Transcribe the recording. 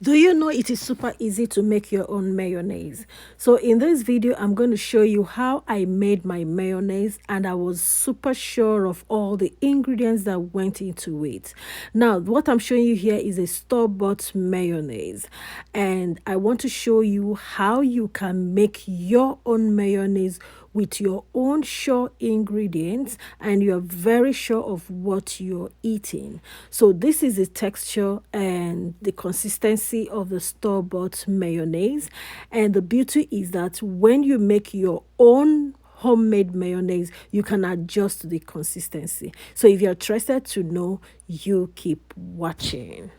Do you know it is super easy to make your own mayonnaise? So in this video, I'm going to show you how I made my mayonnaise, and I was super sure of all the ingredients that went into it. Now, what I'm showing you here is a store-bought mayonnaise, and I want to show you how you can make your own mayonnaise with your own sure ingredients, and you're very sure of what you're eating. So this is the texture and the consistency of the store-bought mayonnaise. And the beauty is that when you make your own homemade mayonnaise, you can adjust the consistency. So if you're interested to know, you keep watching.